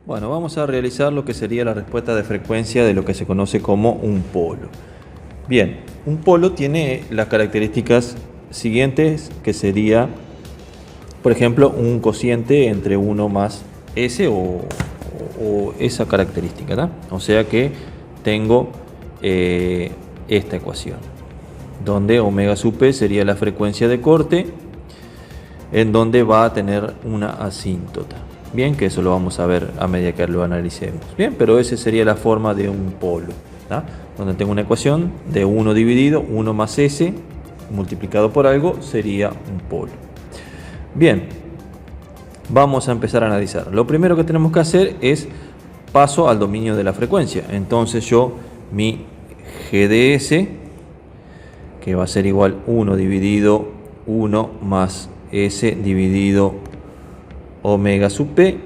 Bueno, vamos a realizar lo que sería la respuesta de frecuencia de lo que se conoce como un polo. Bien, un polo tiene las características siguientes, que sería, por ejemplo, un cociente entre 1 más S o esa característica, ¿tá? O sea que tengo esta ecuación, donde omega sub p sería la frecuencia de corte, en donde va a tener una asíntota. Bien, que eso lo vamos a ver a medida que lo analicemos. Bien, pero esa sería la forma de un polo, ¿tá? Donde tengo una ecuación de 1 dividido 1 más S multiplicado por algo sería un polo. Bien, vamos a empezar a analizar. Lo primero que tenemos que hacer es paso al dominio de la frecuencia. Entonces mi G de S, que va a ser igual 1 dividido 1 más S dividido omega sub P,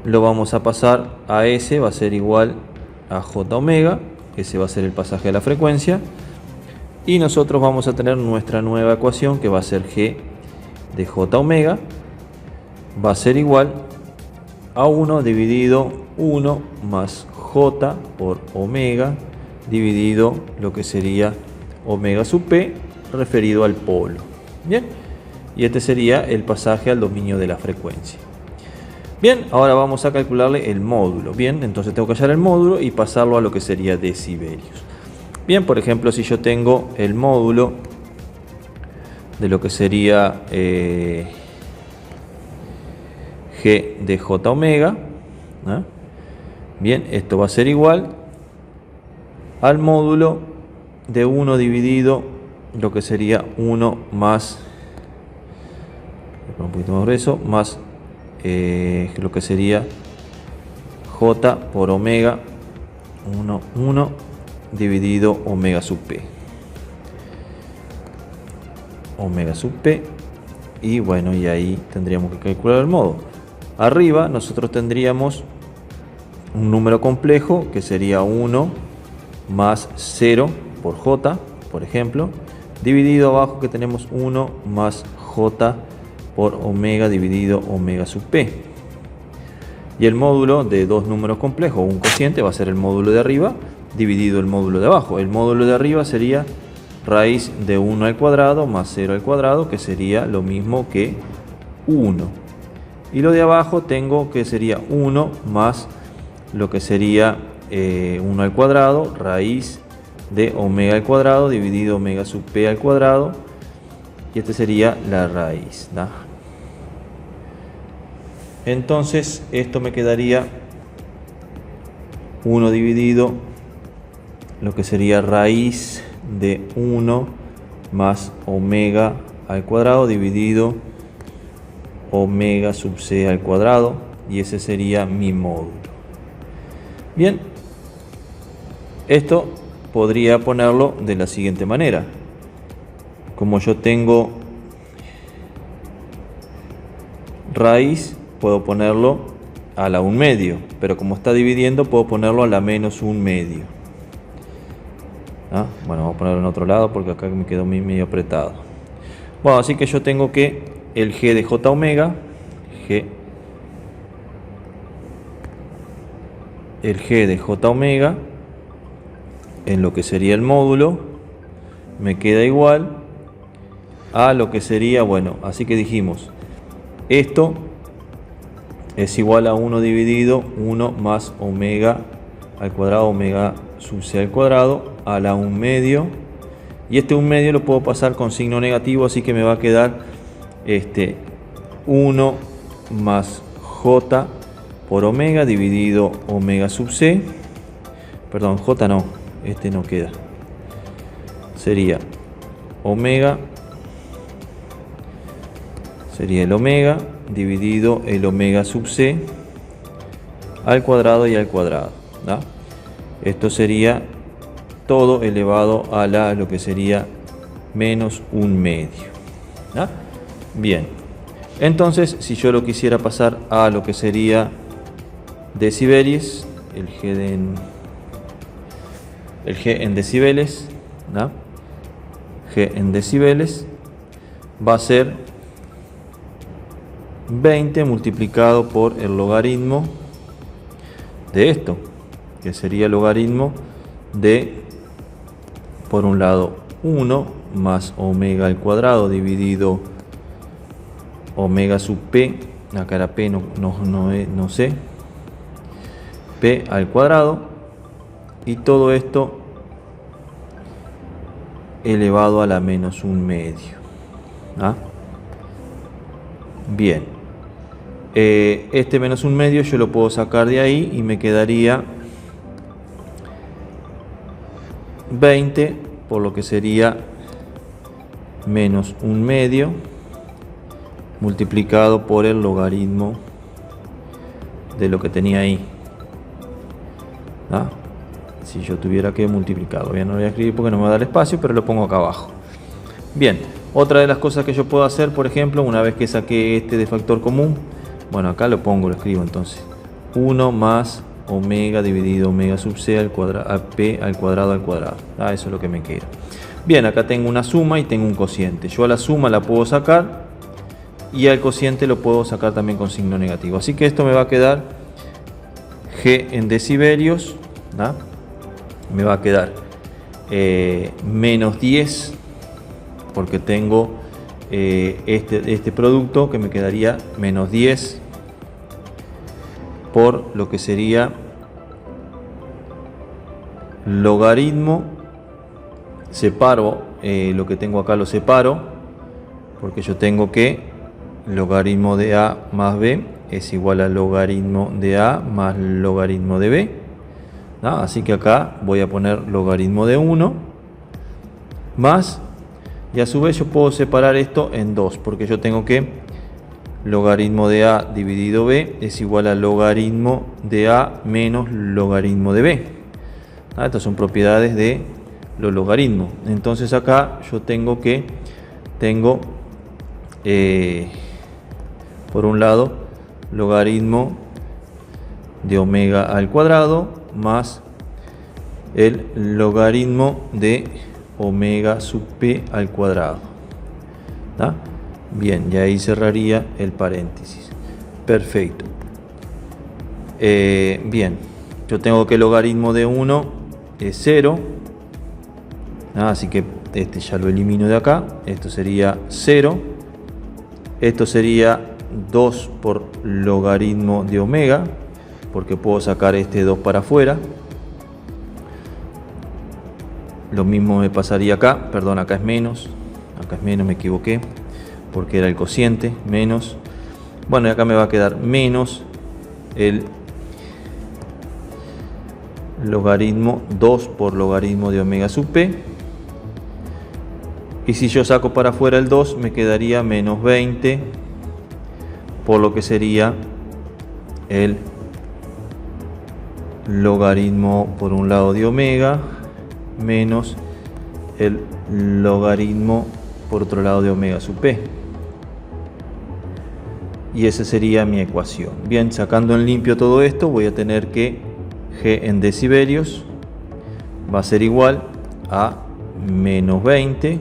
lo vamos a pasar a S, va a ser igual a J omega, ese va a ser el pasaje de la frecuencia, y nosotros vamos a tener nuestra nueva ecuación, que va a ser G de J omega, va a ser igual a 1 dividido 1 más J por omega dividido lo que sería omega sub P referido al polo. Bien, y este sería el pasaje al dominio de la frecuencia. Bien, ahora vamos a calcularle el módulo. Bien, entonces tengo que hallar el módulo y pasarlo a lo que sería decibelios. Bien, por ejemplo, si yo tengo el módulo de lo que sería G de J omega, ¿no? Bien, esto va a ser igual al módulo de 1 dividido lo que sería 1 más, un poquito más grueso, más lo que sería J por omega 1 dividido omega sub P. Omega sub P. Y bueno, y ahí tendríamos que calcular el módulo. Arriba nosotros tendríamos un número complejo que sería 1 más 0 por J, por ejemplo, dividido abajo que tenemos 1 más J por omega dividido omega sub P. Y el módulo de dos números complejos, un cociente, va a ser el módulo de arriba dividido el módulo de abajo. El módulo de arriba sería raíz de 1 al cuadrado más 0 al cuadrado, que sería lo mismo que 1. Y lo de abajo tengo que sería 1 más lo que sería 1 al cuadrado, raíz de omega al cuadrado dividido omega sub P al cuadrado. Y este sería la raíz, ¿no? Entonces esto me quedaría 1 dividido lo que sería raíz de 1 más omega al cuadrado dividido omega sub C al cuadrado, y ese sería mi módulo. Bien, esto podría ponerlo de la siguiente manera. Como yo tengo raíz, puedo ponerlo a la 1/2, pero como está dividiendo puedo ponerlo a la menos 1/2. ¿Ah? Bueno, vamos a ponerlo en otro lado porque acá me quedó medio apretado. Bueno, así que yo tengo que el G de J omega, el G de J omega en lo que sería el módulo me queda igual a lo que sería, bueno, así que dijimos, esto es igual a 1 dividido 1 más omega al cuadrado, omega sub C al cuadrado a la 1/2, y este 1/2 lo puedo pasar con signo negativo, así que me va a quedar 1 más J por omega dividido omega sub C, perdón, J no, este no queda, sería omega, sería el omega dividido el omega sub C al cuadrado y al cuadrado, ¿no? Esto sería todo elevado a lo que sería menos 1/2, ¿no? Bien, entonces si yo lo quisiera pasar a lo que sería decibeles, el G en decibeles, ¿no? G en decibeles va a ser 20 multiplicado por el logaritmo de esto, que sería el logaritmo de, por un lado, 1 más omega al cuadrado dividido omega sub p, acá era p, no sé, p al cuadrado, y todo esto elevado a la menos 1/2. ¿Ah? Bien, este menos 1/2 yo lo puedo sacar de ahí y me quedaría 20, por lo que sería menos 1/2 multiplicado por el logaritmo de lo que tenía ahí. ¿Ah? Si yo tuviera que multiplicarlo, ya no lo voy a escribir porque no me va a dar espacio, pero lo pongo acá abajo. Bien, otra de las cosas que yo puedo hacer, por ejemplo, una vez que saqué este de factor común, bueno, acá lo pongo, lo escribo entonces, 1 más omega dividido omega sub c al cuadrado, p al cuadrado al cuadrado. Ah, eso es lo que me queda. Bien, acá tengo una suma y tengo un cociente. Yo a la suma la puedo sacar y al cociente lo puedo sacar también con signo negativo. Así que esto me va a quedar g en decibelios, ¿no? Me va a quedar menos 10, porque tengo este producto que me quedaría menos 10 por lo que sería logaritmo, separo lo que tengo acá, lo separo, porque yo tengo que logaritmo de a más b es igual a logaritmo de a más logaritmo de b, ¿no? Así que acá voy a poner logaritmo de 1 más, y a su vez yo puedo separar esto en 2, porque yo tengo que logaritmo de a dividido b es igual a logaritmo de a menos logaritmo de b. ¿No? Estas son propiedades de los logaritmos. Entonces acá yo tengo por un lado logaritmo de omega al cuadrado más el logaritmo de omega sub p al cuadrado. ¿Tá? Bien, y ahí cerraría el paréntesis. Perfecto. Bien, yo tengo que el logaritmo de 1 es 0. Así que este ya lo elimino de acá. Esto sería 0. Esto sería 2 por logaritmo de omega, porque puedo sacar este 2 para afuera. Lo mismo me pasaría acá, perdón, acá es menos, me equivoqué, porque era el cociente, menos. Bueno, y acá me va a quedar menos el logaritmo 2 por logaritmo de omega sub p. Y si yo saco para afuera el 2, me quedaría menos 20, por lo que sería el logaritmo por un lado de omega menos el logaritmo por otro lado de omega sub p. Y esa sería mi ecuación. Bien, sacando en limpio todo esto, voy a tener que g en decibelios va a ser igual a menos 20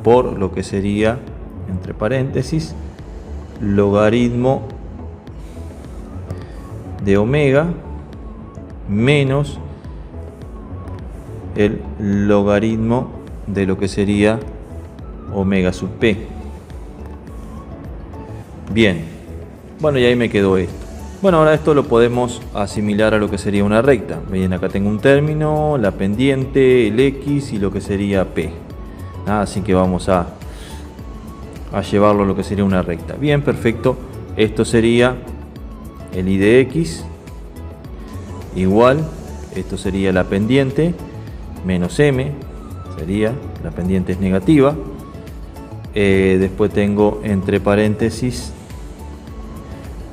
por lo que sería, entre paréntesis, logaritmo de omega menos el logaritmo de lo que sería omega sub p. Bien, bueno, y ahí me quedó esto. Bueno, ahora esto lo podemos asimilar a lo que sería una recta. Bien, acá tengo un término, la pendiente, el x y lo que sería p. Así que vamos a llevarlo a lo que sería una recta. Bien, perfecto. Esto sería el i de x igual, esto sería la pendiente, menos m, sería, la pendiente es negativa. Después tengo entre paréntesis,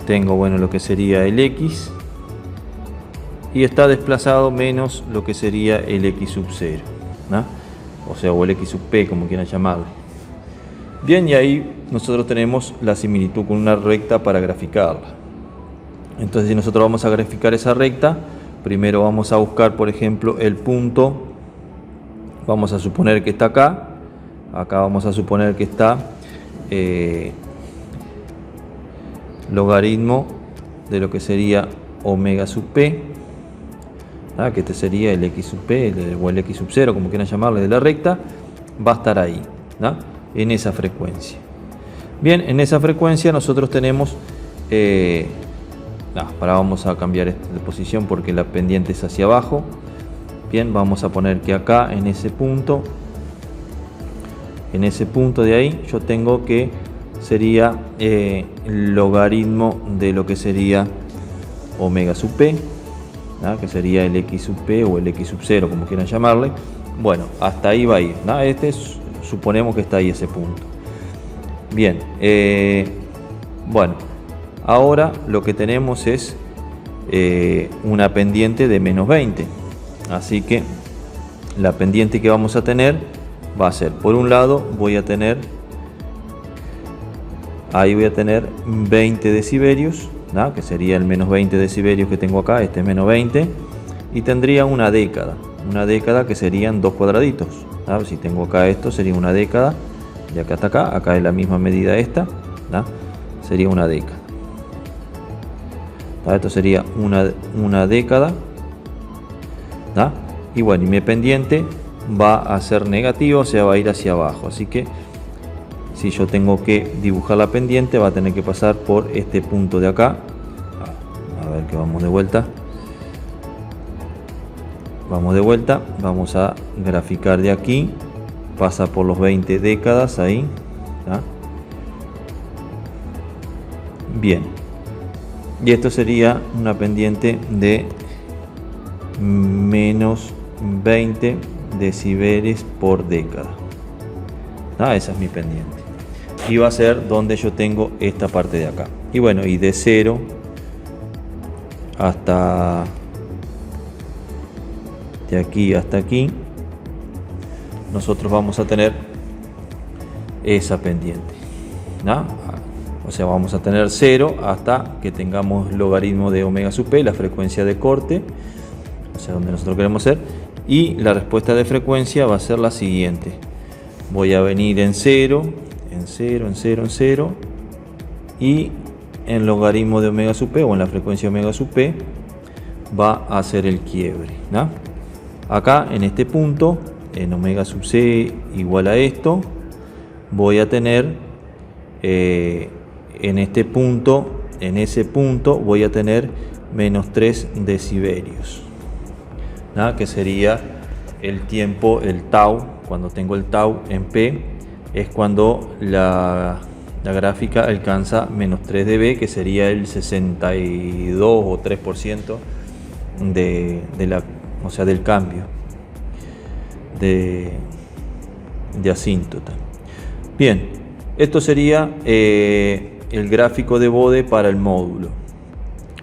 tengo, bueno, lo que sería el x, y está desplazado menos lo que sería el x sub 0, ¿no? O sea, o el x sub p, como quieran llamarlo. Bien, y ahí nosotros tenemos la similitud con una recta para graficarla. Entonces, si nosotros vamos a graficar esa recta, primero vamos a buscar, por ejemplo, el punto. Vamos a suponer que está acá. Acá vamos a suponer que está logaritmo de lo que sería omega sub p, que este sería el x sub p o el x sub 0, como quieran llamarle, de la recta, va a estar ahí, en esa frecuencia. Bien, en esa frecuencia nosotros tenemos, vamos a cambiar de posición porque la pendiente es hacia abajo. Bien, vamos a poner que acá en ese punto de ahí yo tengo que sería el logaritmo de lo que sería omega sub p, que sería el x sub p o el x sub 0, como quieran llamarle. Bueno, hasta ahí va a ir, suponemos que está ahí ese punto. Bien, bueno, ahora lo que tenemos es una pendiente de menos 20, así que la pendiente que vamos a tener va a ser, por un lado voy a tener 20 decibelios, que sería el menos 20 decibelios que tengo acá, este es menos 20, y tendría una década que serían 2 cuadraditos. Si tengo acá esto, sería una década, de acá hasta acá es la misma medida esta, sería una década. Esto sería una década, y bueno, y mi pendiente va a ser negativa, o sea, va a ir hacia abajo, así que si yo tengo que dibujar la pendiente va a tener que pasar por este punto de acá. A ver que vamos de vuelta, vamos a graficar de aquí, pasa por los 20 décadas ahí, bien, y esto sería una pendiente de menos 20 decibeles por década. Esa es mi pendiente y va a ser donde yo tengo esta parte de acá. Y bueno, y de 0 hasta de aquí hasta aquí nosotros vamos a tener esa pendiente, o sea, vamos a tener 0 hasta que tengamos logaritmo de omega sub p, la frecuencia de corte, o sea, donde nosotros queremos ser, y la respuesta de frecuencia va a ser la siguiente. Voy a venir en 0, en 0, en 0, en 0, y en logaritmo de omega sub p o en la frecuencia omega sub p va a ser el quiebre, acá en este punto, en omega sub c igual a esto, voy a tener en este punto, en ese punto voy a tener menos 3 decibelios, que sería el tiempo, el tau. Cuando tengo el tau en P es cuando la gráfica alcanza menos 3 dB, que sería el 62 o 3% o sea, del cambio de asíntota. Bien, esto sería el gráfico de Bode para el módulo.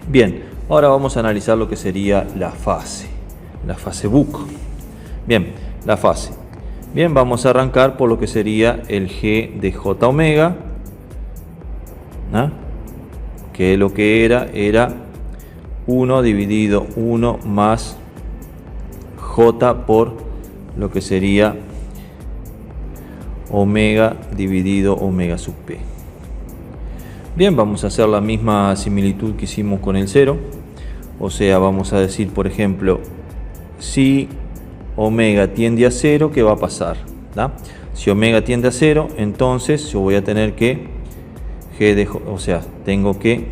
Bien, ahora vamos a analizar lo que sería la fase Buck. Bien, la fase. Bien, vamos a arrancar por lo que sería el G de J omega, que lo que era 1 dividido 1 más J por lo que sería omega dividido omega sub p. Bien, vamos a hacer la misma similitud que hicimos con el 0, o sea, vamos a decir, por ejemplo, si omega tiende a 0, ¿qué va a pasar? Si omega tiende a 0, entonces yo voy a tener que o sea, tengo que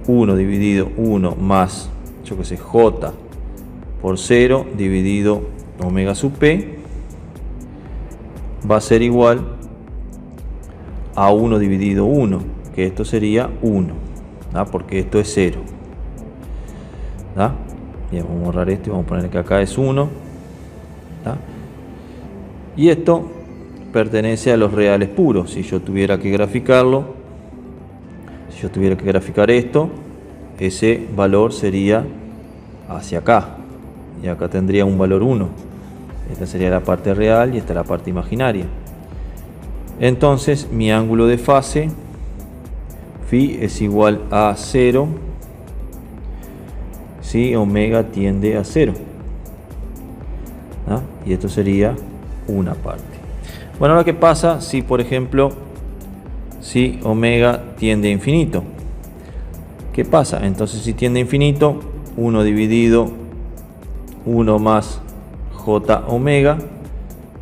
1 dividido 1 más, yo que sé, J por 0 dividido omega sub p va a ser igual a 1 dividido 1, que esto sería 1, porque esto es 0. Bien, vamos a borrar esto y vamos a poner que acá es 1. Y esto pertenece a los reales puros. Si yo tuviera que graficarlo, si yo tuviera que graficar esto, ese valor sería hacia acá. Y acá tendría un valor 1. Esta sería la parte real y esta la parte imaginaria. Entonces mi ángulo de fase phi es igual a 0 si omega tiende a 0. Y esto sería una parte. Bueno, ahora qué pasa si, por ejemplo, si omega tiende a infinito. ¿Qué pasa? Entonces si tiende a infinito, 1 dividido 1 más j omega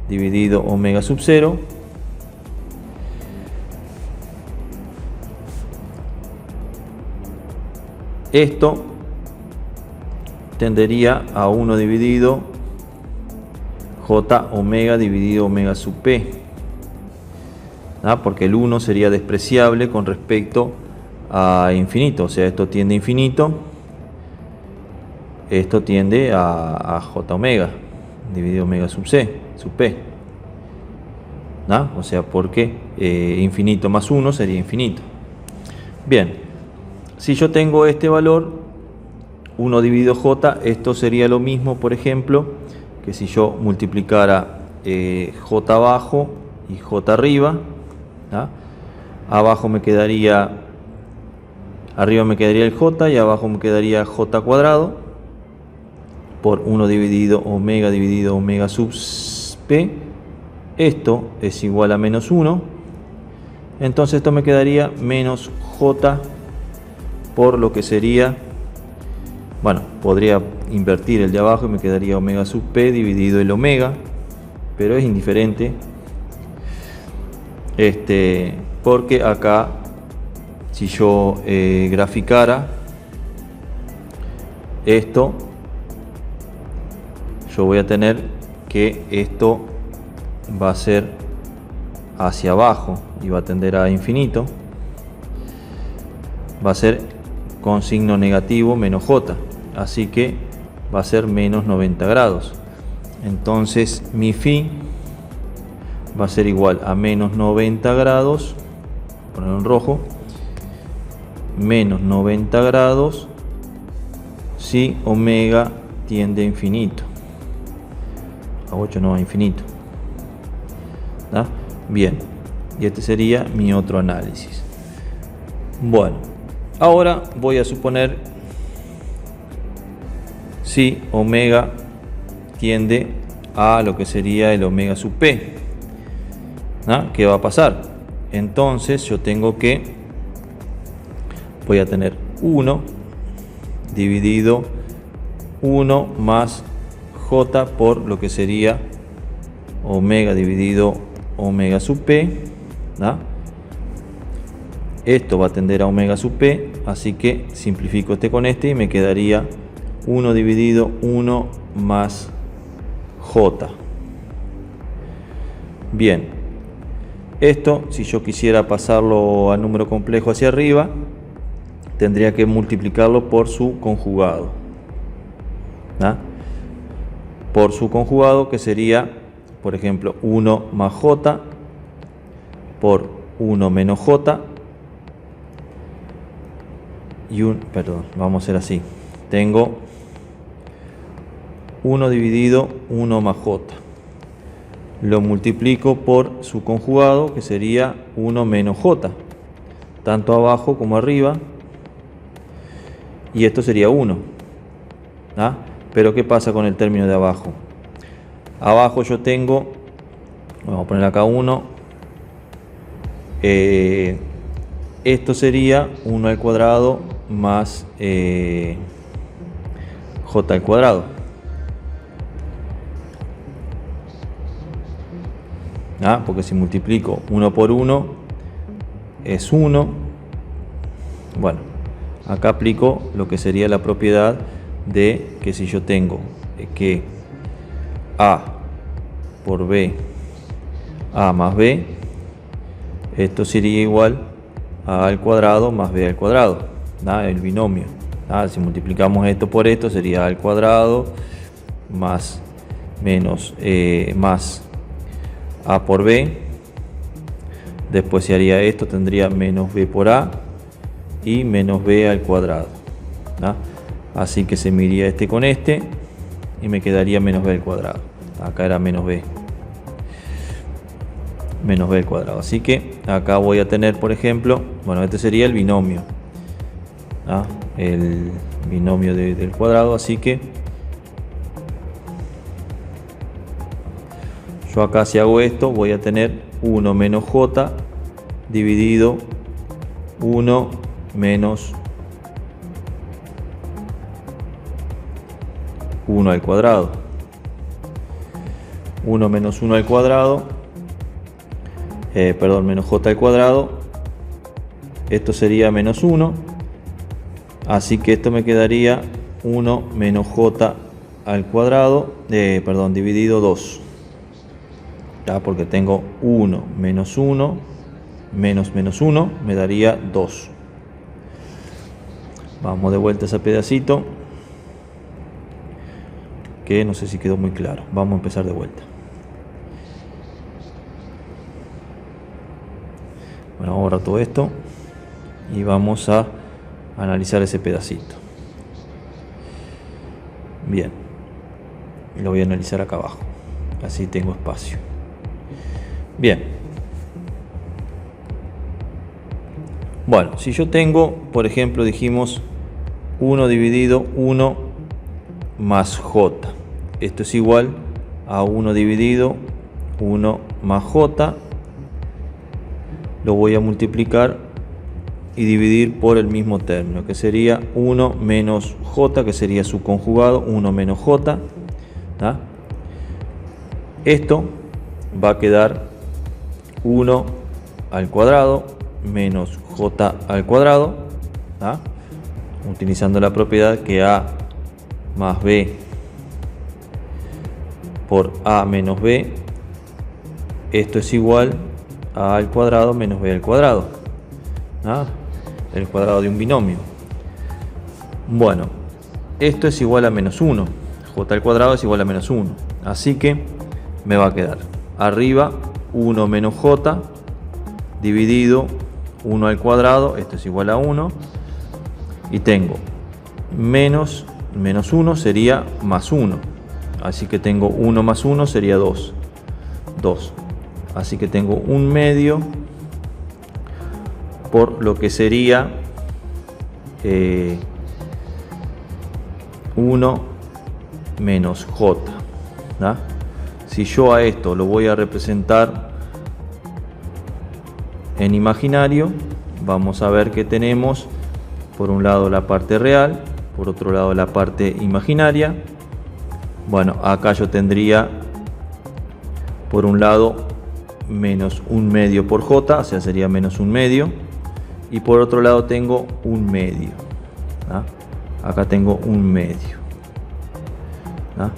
dividido omega sub 0 esto tendería a 1 dividido j omega dividido omega sub p, porque el 1 sería despreciable con respecto a infinito, o sea, esto tiende a infinito, esto tiende a j omega dividido omega sub p, o sea, porque infinito más 1 sería infinito. Bien, si yo tengo este valor 1 dividido j, esto sería lo mismo, por ejemplo, que si yo multiplicara j abajo y j arriba, abajo me quedaría, arriba me quedaría el j y abajo me quedaría j cuadrado por 1 dividido omega sub p. Esto es igual a menos 1, entonces esto me quedaría menos j por lo que sería, bueno, podría invertir el de abajo y me quedaría omega sub p dividido el omega, pero es indiferente, porque acá si yo graficara esto, yo voy a tener que esto va a ser hacia abajo y va a tender a infinito, va a ser con signo negativo menos j, así que va a ser menos 90 grados. Entonces mi phi va a ser igual a menos 90 grados, ponerlo en rojo, menos 90 grados si omega tiende a infinito, a 8 no, a infinito. Bien, y este sería mi otro análisis. Bueno, ahora voy a suponer si omega tiende a lo que sería el omega sub p. ¿Qué va a pasar? Entonces yo tengo que, voy a tener 1 dividido 1 más j por lo que sería omega dividido omega sub p. Esto va a tender a omega sub p, así que simplifico este con este y me quedaría 1 dividido 1 más j. Bien, esto si yo quisiera pasarlo a número complejo hacia arriba, tendría que multiplicarlo por su conjugado, por su conjugado, que sería, por ejemplo, 1 más j por 1 menos j y vamos a hacer así, tengo 1 dividido 1 más j, lo multiplico por su conjugado, que sería 1 menos j, tanto abajo como arriba, y esto sería 1. Pero ¿qué pasa con el término de abajo? Abajo yo tengo, vamos a poner acá 1, esto sería 1 al cuadrado más j al cuadrado. Porque si multiplico 1 por 1 es 1. Bueno, acá aplico lo que sería la propiedad de que si yo tengo que a por b, a más b, esto sería igual a al cuadrado más b al cuadrado, el binomio. Si multiplicamos esto por esto sería a al cuadrado más menos más a por b, después se haría esto, tendría menos b por a y menos b al cuadrado. Así que se me iría este con este y me quedaría menos b al cuadrado. Acá era menos b al cuadrado. Así que acá voy a tener, por ejemplo, bueno, este sería el binomio, el binomio del cuadrado. Así que yo acá, si hago esto, voy a tener 1 menos j dividido 1 menos 1 al cuadrado. 1 menos 1 al cuadrado, menos j al cuadrado. Esto sería menos 1. Así que esto me quedaría 1 menos j al cuadrado, dividido 2. ¿Ya? Porque tengo 1 menos 1 menos menos 1 me daría 2. Vamos de vuelta a ese pedacito, que no sé si quedó muy claro. Vamos a empezar de vuelta. Bueno, ahora todo esto y vamos a analizar ese pedacito. Bien, lo voy a analizar acá abajo, así tengo espacio. Bien, bueno, si yo tengo, por ejemplo, dijimos 1 dividido 1 más j, esto es igual a 1 dividido 1 más j, lo voy a multiplicar y dividir por el mismo término, que sería 1 menos j, que sería su conjugado, 1 menos j. ¿Ah? Esto va a quedar 1 al cuadrado menos j al cuadrado, ¿ah? Utilizando la propiedad que a más b por a menos b, esto es igual a al cuadrado menos b al cuadrado, ¿ah? El cuadrado de un binomio. Bueno, esto es igual a menos 1, j al cuadrado es igual a menos 1, así que me va a quedar arriba 1 menos j dividido 1 al cuadrado, esto es igual a 1, y tengo menos 1 sería más 1, así que tengo 1 más 1 sería 2, así que tengo un medio por lo que sería 1 menos j. ¿Da? Si yo a esto lo voy a representar en imaginario, vamos a ver que tenemos por un lado la parte real, por otro lado la parte imaginaria. Bueno, acá yo tendría por un lado menos un medio por j, o sea sería menos un medio, y por otro lado tengo un medio. ¿Ah? Acá tengo un medio. ¿Ah?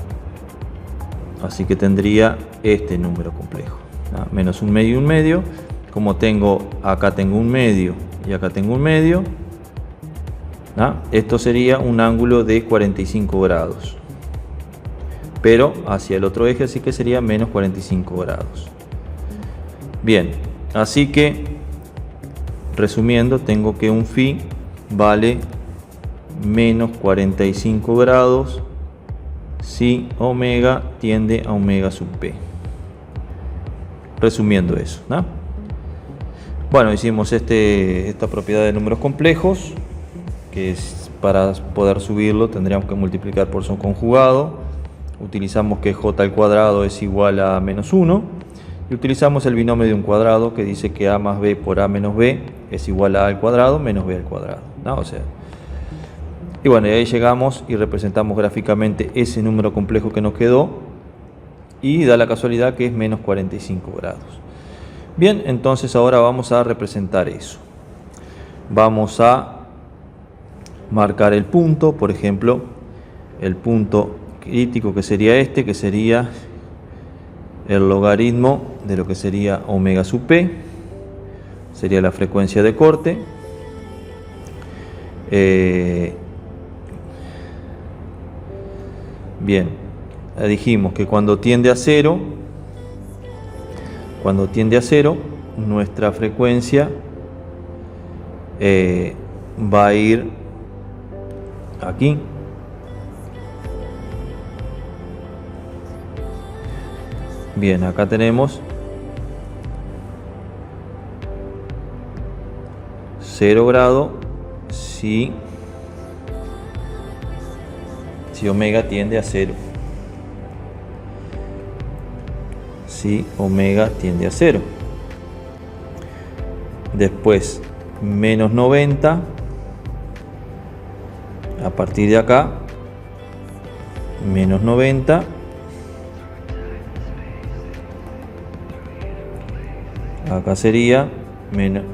Así que tendría este número complejo. ¿Ah? Menos un medio y un medio. Como tengo acá tengo un medio y acá tengo un medio, ¿ah? Esto sería un ángulo de 45 grados. Pero hacia el otro eje, así que sería menos 45 grados. Bien, así que resumiendo, tengo que un phi vale menos 45 grados si omega tiende a omega sub p. Resumiendo eso, ¿no? Bueno, hicimos esta propiedad de números complejos, que es, para poder subirlo tendríamos que multiplicar por su conjugado. Utilizamos que j al cuadrado es igual a menos 1. Y utilizamos el binomio de un cuadrado que dice que a más b por a menos b es igual a al cuadrado menos b al cuadrado, ¿no? O sea, y bueno, y ahí llegamos y representamos gráficamente ese número complejo que nos quedó y da la casualidad que es menos 45 grados. Bien, entonces ahora vamos a representar eso. Vamos a marcar el punto, por ejemplo, el punto crítico que sería este, que sería el logaritmo de lo que sería omega sub p, sería la frecuencia de corte. Bien, dijimos que cuando tiende a cero, nuestra frecuencia va a ir aquí. Bien, acá tenemos 0 grado si omega tiende a 0. Si omega tiende a 0. después menos 90, a partir de acá menos 90, acá sería menos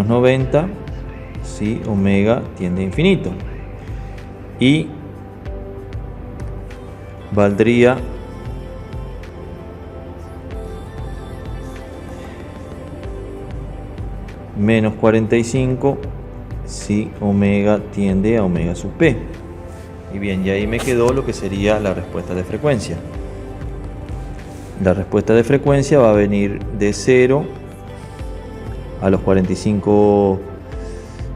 90 si omega tiende a infinito, y valdría menos 45 si omega tiende a omega sub p. Y bien, y ahí me quedó lo que sería la respuesta de frecuencia. La respuesta de frecuencia va a venir de 0 a los 45.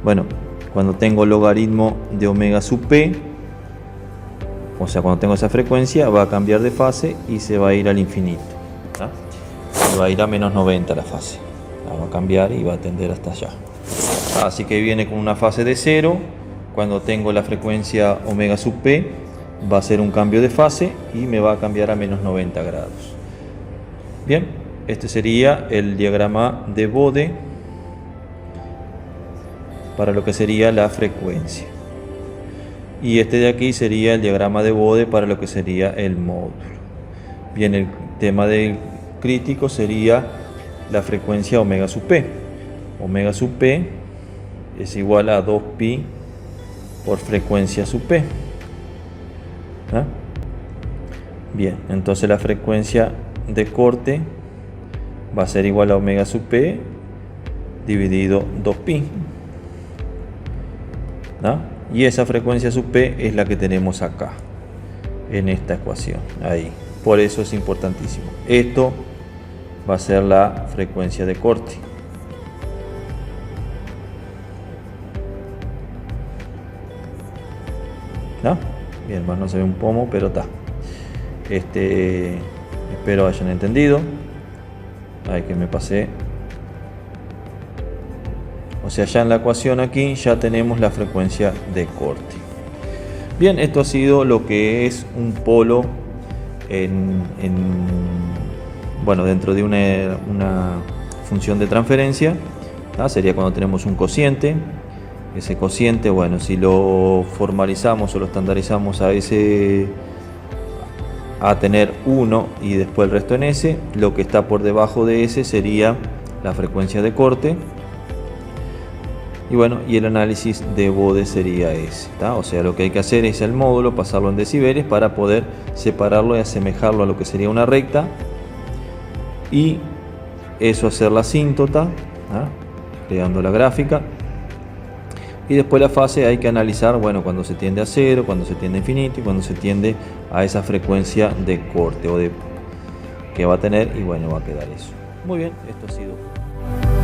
Bueno, cuando tengo logaritmo de omega sub p, o sea, cuando tengo esa frecuencia, va a cambiar de fase y se va a ir al infinito, ¿tá? Se va a ir a menos 90 la fase. Va a cambiar y va a tender hasta allá. Así que viene con una fase de 0. Cuando tengo la frecuencia omega sub p, va a ser un cambio de fase y me va a cambiar a menos 90 grados. Bien, este sería el diagrama de Bode para lo que sería la frecuencia. Y este de aquí sería el diagrama de Bode para lo que sería el módulo. Bien, el tema del crítico sería la frecuencia omega sub p. Omega sub p es igual a 2pi por frecuencia sub p. ¿Ah? Bien, entonces la frecuencia de corte va a ser igual a omega sub p dividido 2pi. ¿Ah? Y esa frecuencia sub p es la que tenemos acá en esta ecuación. Ahí. Por eso es importantísimo. Esto va a ser la frecuencia de corte. ¿No? Bien, más no se ve un pomo, pero está. Espero hayan entendido. Ay, que me pasé. O sea, ya en la ecuación aquí ya tenemos la frecuencia de corte. Bien, esto ha sido lo que es un polo bueno, dentro de una función de transferencia. Sería cuando tenemos un cociente. Ese cociente, bueno, si lo formalizamos o lo estandarizamos a tener 1 y después el resto en S, lo que está por debajo de S sería la frecuencia de corte. Y bueno, y el análisis de Bode sería ese, ¿tá? O sea, lo que hay que hacer es el módulo, pasarlo en decibeles para poder separarlo y asemejarlo a lo que sería una recta. Y eso hacer la asíntota, creando la gráfica. Y después la fase hay que analizar, bueno, cuando se tiende a 0, cuando se tiende a infinito y cuando se tiende a esa frecuencia de corte o de que va a tener, y bueno, va a quedar eso. Muy bien, esto ha sido.